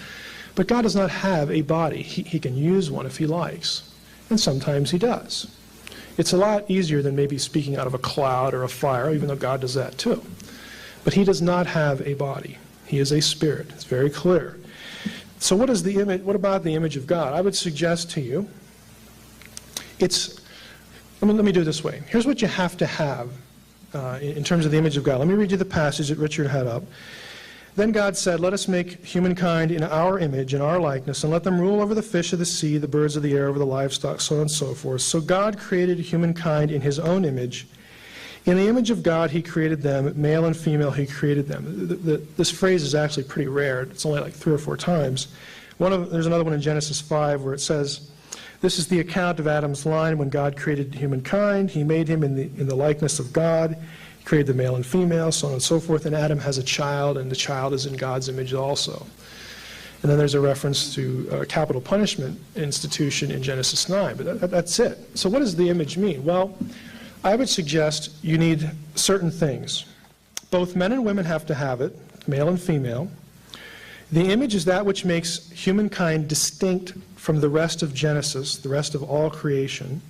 Speaker 2: But God does not have a body. He can use one if he likes, and sometimes he does. It's a lot easier than maybe speaking out of a cloud or a fire, even though God does that too. But he does not have a body. He is a spirit. It's very clear. So what about the image of God? I would suggest to you, let me do it this way. Here's what you have to have in terms of the image of God. Let me read you the passage that Richard had up. Then God said, let us make humankind in our image, in our likeness, and let them rule over the fish of the sea, the birds of the air, over the livestock, so on and so forth. So God created humankind in his own image. In the image of God, he created them. Male and female, he created them. This phrase is actually pretty rare. It's only like 3 or 4 times. There's another one in Genesis 5 where it says, this is the account of Adam's line when God created humankind. He made him in the likeness of God. He created the male and female, so on and so forth. And Adam has a child, and the child is in God's image also. And then there's a reference to a capital punishment institution in Genesis 9. But that's it. So what does the image mean? Well, I would suggest you need certain things. Both men and women have to have it, male and female. The image is that which makes humankind distinct from the rest of Genesis, the rest of all creation.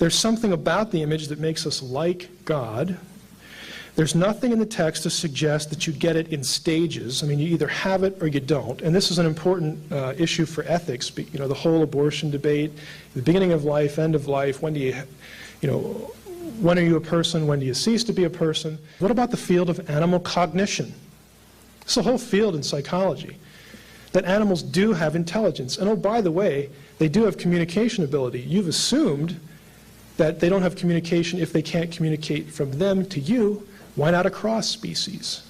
Speaker 2: There's something about the image that makes us like God. There's nothing in the text to suggest that you get it in stages. I mean, you either have it or you don't. And this is an important issue for ethics. You know, the whole abortion debate, the beginning of life, end of life, when are you a person, when do you cease to be a person? What about the field of animal cognition? It's a whole field in psychology, that animals do have intelligence. And oh, by the way, they do have communication ability. You've assumed that they don't have communication if they can't communicate from them to you. Why not across species?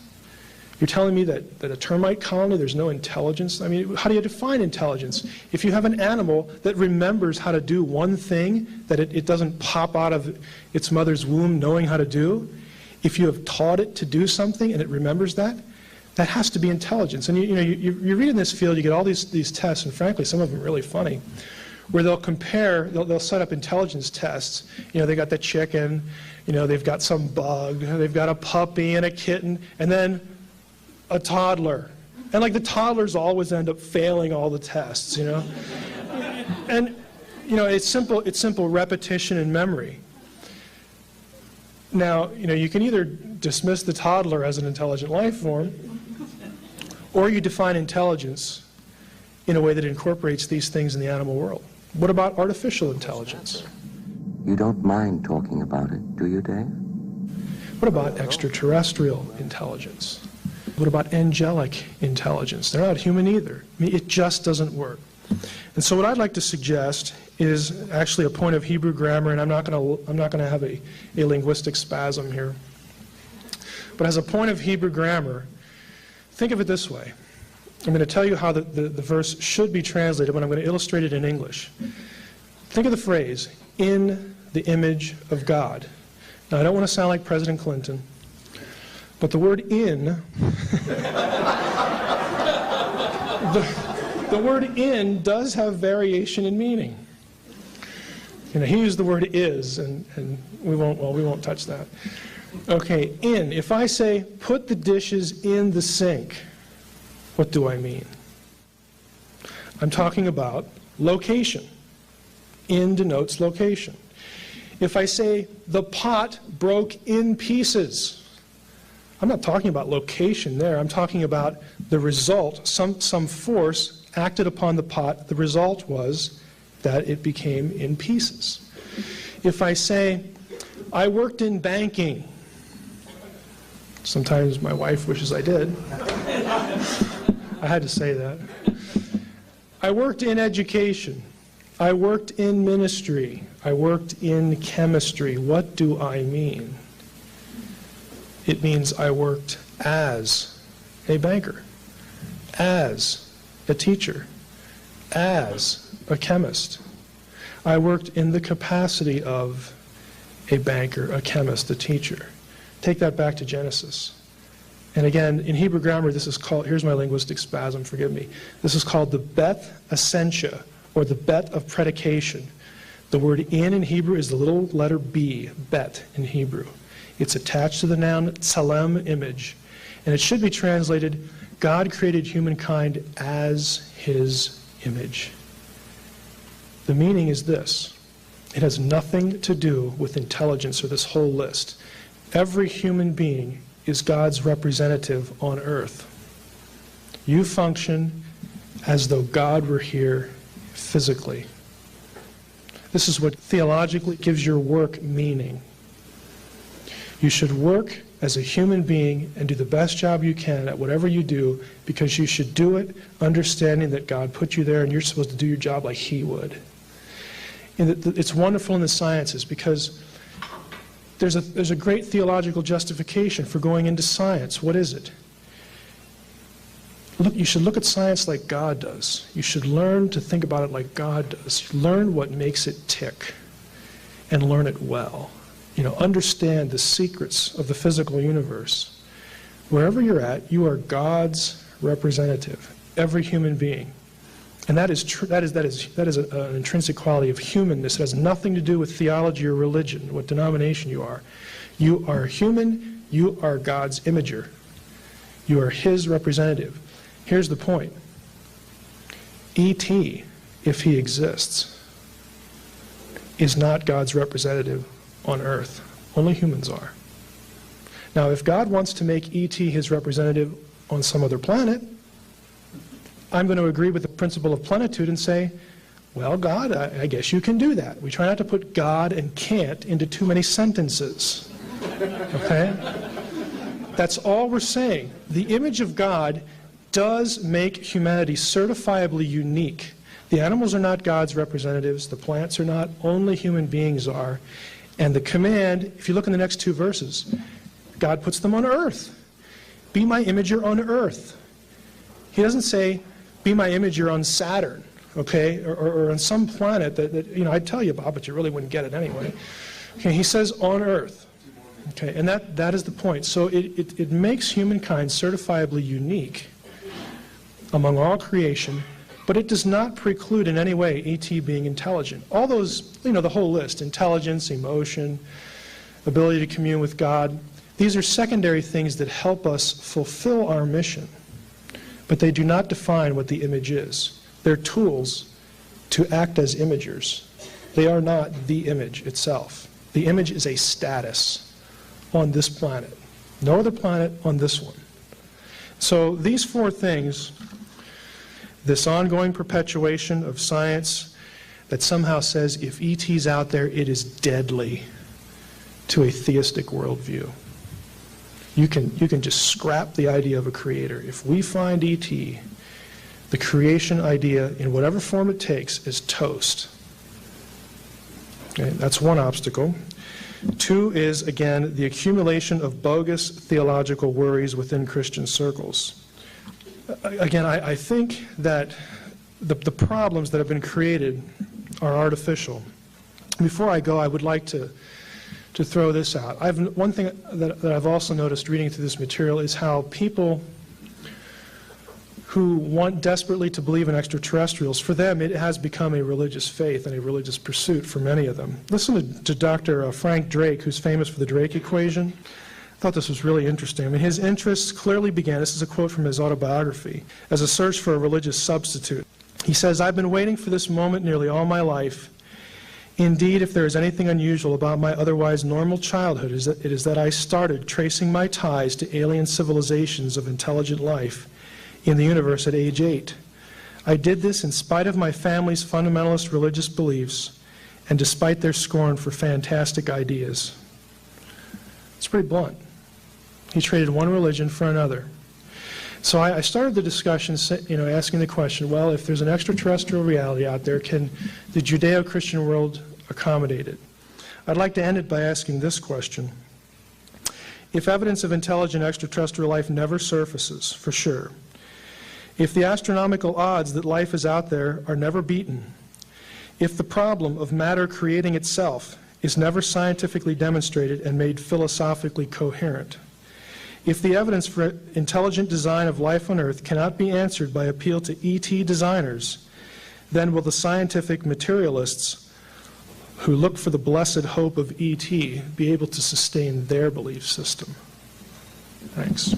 Speaker 2: You're telling me that a termite colony, there's no intelligence? I mean, how do you define intelligence? If you have an animal that remembers how to do one thing that it doesn't pop out of its mother's womb knowing how to do, if you have taught it to do something and it remembers that, that has to be intelligence. And you read in this field, you get all these tests, and frankly, some of them are really funny, where they'll set up intelligence tests. They got the chicken, they've got some bug, they've got a puppy and a kitten, and then a toddler. And like the toddlers always end up failing all the tests, And, you know, it's simple repetition and memory. Now, you know, you can either dismiss the toddler as an intelligent life form, or you define intelligence in a way that incorporates these things in the animal world. What about artificial intelligence?
Speaker 7: You don't mind talking about it, do you, Dave?
Speaker 2: What about extraterrestrial intelligence? What about angelic intelligence? They're not human either. I mean, it just doesn't work. And so what I'd like to suggest is actually a point of Hebrew grammar, and I'm not going to have a linguistic spasm here. But as a point of Hebrew grammar, think of it this way. I'm going to tell you how the verse should be translated, but I'm going to illustrate it in English. Think of the phrase, in the image of God. Now, I don't want to sound like President Clinton, but the word in, the word in does have variation in meaning. You know, he used the word is, and we won't touch that. Okay, in. If I say, put the dishes in the sink, what do I mean? I'm talking about location. In denotes location. If I say, the pot broke in pieces, I'm not talking about location there. I'm talking about the result. Some force acted upon the pot. The result was that it became in pieces. If I say, I worked in banking, sometimes my wife wishes I did. I had to say that. I worked in education. I worked in ministry. I worked in chemistry. What do I mean? It means I worked as a banker, as a teacher, as a chemist. I worked in the capacity of a banker, a chemist, a teacher. Take that back to Genesis. And again, in Hebrew grammar, this is called, here's my linguistic spasm, forgive me. This is called the bet essentia, or the bet of predication. The word in Hebrew is the little letter B, bet in Hebrew. It's attached to the noun tselem, image. And it should be translated, God created humankind as his image. The meaning is this. It has nothing to do with intelligence or this whole list. Every human being is God's representative on earth. You function as though God were here physically. This is what theologically gives your work meaning. You should work as a human being and do the best job you can at whatever you do, because you should do it understanding that God put you there and you're supposed to do your job like he would. And it's wonderful in the sciences because there's a great theological justification for going into science. What is it? Look, you should look at science like God does. You should learn to think about it like God does. Learn what makes it tick and learn it well. You know, understand the secrets of the physical universe. Wherever you're at, you are God's representative, every human being. And that is an intrinsic quality of humanness. It has nothing to do with theology or religion, what denomination you are. You are human, you are God's imager. You are his representative. Here's the point. E.T., if he exists, is not God's representative on earth. Only humans are. Now, if God wants to make E.T. his representative on some other planet, I'm going to agree with the principle of plenitude and say, well, God, I guess you can do that. We try not to put God and can't into too many sentences. Okay? That's all we're saying. The image of God does make humanity certifiably unique. The animals are not God's representatives. The plants are not. Only human beings are. And the command, if you look in the next two verses, God puts them on earth. Be my imager on earth. He doesn't say, be my imager on Saturn, okay, or on some planet that you know, I'd tell you about, but you really wouldn't get it anyway. Okay, he says on earth. Okay, and that is the point. So it makes humankind certifiably unique among all creation, but it does not preclude in any way E.T. being intelligent. All those, you know, the whole list, intelligence, emotion, ability to commune with God, these are secondary things that help us fulfill our mission, but they do not define what the image is. They're tools to act as imagers. They are not the image itself. The image is a status on this planet. No other planet on this one. So these four things, this ongoing perpetuation of science that somehow says if ET's out there, it is deadly to a theistic worldview. You can just scrap the idea of a creator. If we find ET, the creation idea, in whatever form it takes, is toast. Okay, that's one obstacle. Two is, again, the accumulation of bogus theological worries within Christian circles. Again, I think that the problems that have been created are artificial. Before I go, I would like to throw this out. One thing that I've also noticed reading through this material is how people who want desperately to believe in extraterrestrials, for them it has become a religious faith and a religious pursuit for many of them. Listen to Dr. Frank Drake, who's famous for the Drake equation. I thought this was really interesting. I mean, his interests clearly began, this is a quote from his autobiography, as a search for a religious substitute. He says, "I've been waiting for this moment nearly all my life. Indeed, if there is anything unusual about my otherwise normal childhood, it is that I started tracing my ties to alien civilizations of intelligent life in the universe at age 8. I did this in spite of my family's fundamentalist religious beliefs and despite their scorn for fantastic ideas." It's pretty blunt. He traded one religion for another. So I started the discussion, asking the question, well, if there's an extraterrestrial reality out there, can the Judeo-Christian world accommodate it? I'd like to end it by asking this question. If evidence of intelligent extraterrestrial life never surfaces, for sure, if the astronomical odds that life is out there are never beaten, if the problem of matter creating itself is never scientifically demonstrated and made philosophically coherent, if the evidence for intelligent design of life on Earth cannot be answered by appeal to ET designers, then will the scientific materialists who look for the blessed hope of ET be able to sustain their belief system? Thanks.